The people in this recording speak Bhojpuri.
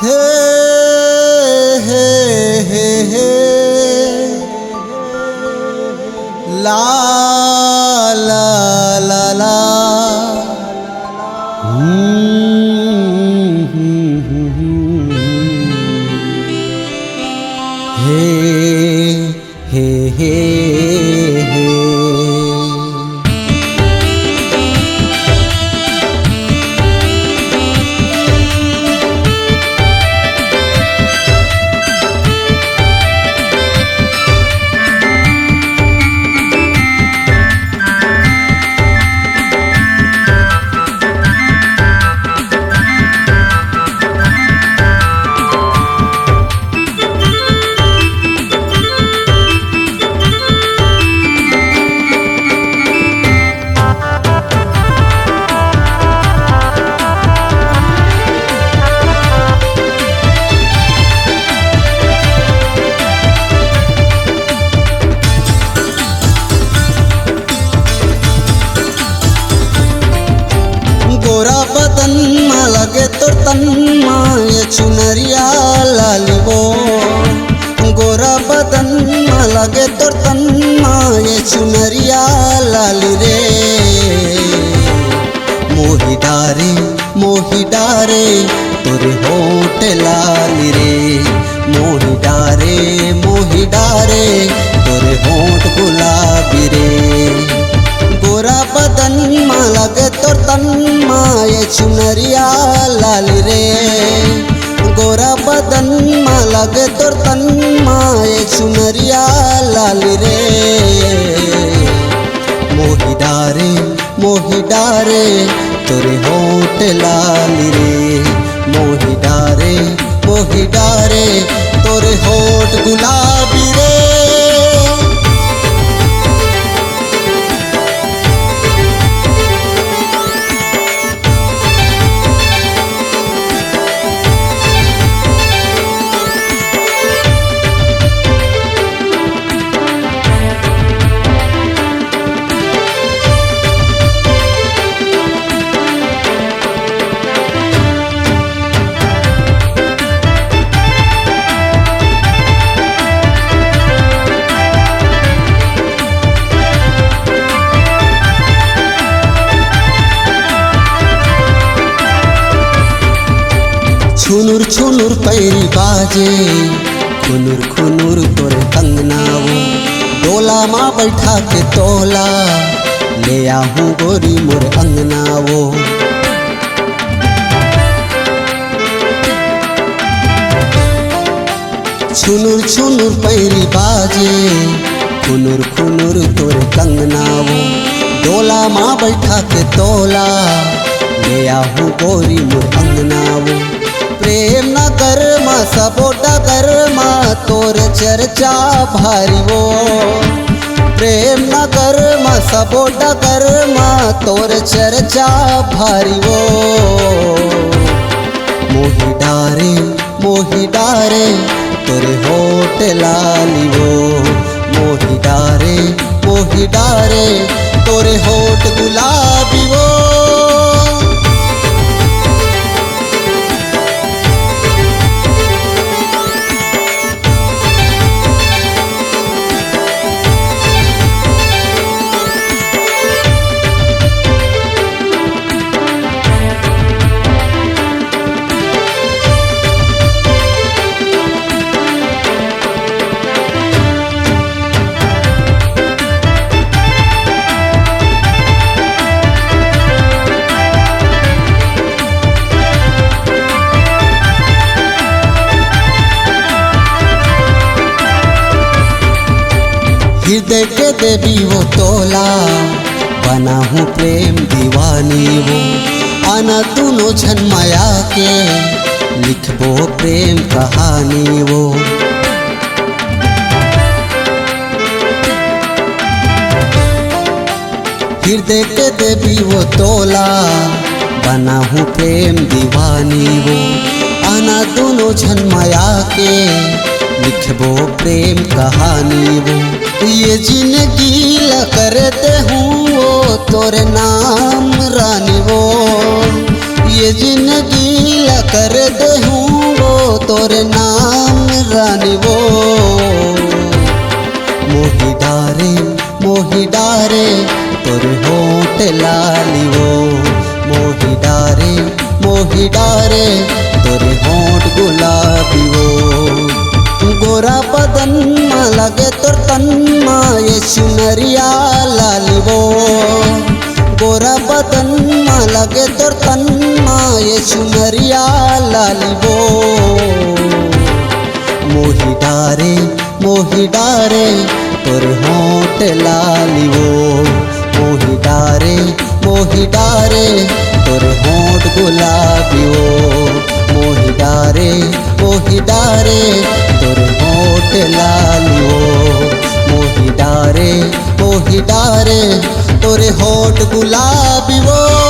हे हे हे हे ला ला ला ला हे हे हे हे गोरा बदन मा लगे तोर तन मा ये चुनरिया लाली वो। गोरा बदन मा लगे तोर तन मा ये चुनरिया लाली रे। मोही डारे तोरे होठ लाली रे। मोही डारे तोरे होठ गुलाबी रे। गोरा बदन मा लगे तोर तन मा ये चुनरिया लाली रे। गोरा बदन मा लगे तोर तन मा ये चुनरिया लाली रे। मोही डारे तोरे होठ लाली रे। मोही डारे तोरे होठ गुलाबी रे। छुनुर छुनुर पैरी बाजे खुनुर खुनुर तोरे कंगनाओ। डोला माँ बैठा के तोला ले आहूँ गोरी मोर अंगनाओ। छुनुर छुनुर पैरी बाजे खुनुर खुनुर तोरे कंगनाओ। डोला माँ बैठा के तोला ले आहूँ गोरी मोर अंगनाओ। प्रेम नगर मा सबोटा कर मा तोर चर्चा भारी वो। प्रेम नगर मा सबोटा कर मा तोर चर्चा भारी वो। मोही डारे तोरे होठ लाली वो। मोही डारे तोरे होठ गुलाबी वो। हृदय के देवी वो तोला बना हूँ प्रेम दीवानी वो। आना दोनों झन माया के लिखबो प्रेम कहानी वो। हृदय के देवी वो तोला बना हूँ प्रेम दीवानी वो। आना दोनों झन माया के लिखबो प्रेम कहानी वो। ये जिंदगी ला करते हूँ वो तोरे नाम रानी वो। ये जिंदगी ला कर दे हूँ वो तोरे नाम रानी वो। मोही डारे तोरे होठ लाली वो। मोही डारे तोरे होठ गुलाबी वो। गोरा बदन मा लगे तोर तन मा ये सुनरिया लाली वो। गोरा बदन मा लगे तोर तन मा ये सुनरिया लाली वो। मोही डारे तोर होठ लाली वो। मोही डारे तोर होठ गुलाबी वो। मोही डारे तोर होठ लाली वो। मोही डारे तोर होठ गुलाबी वो।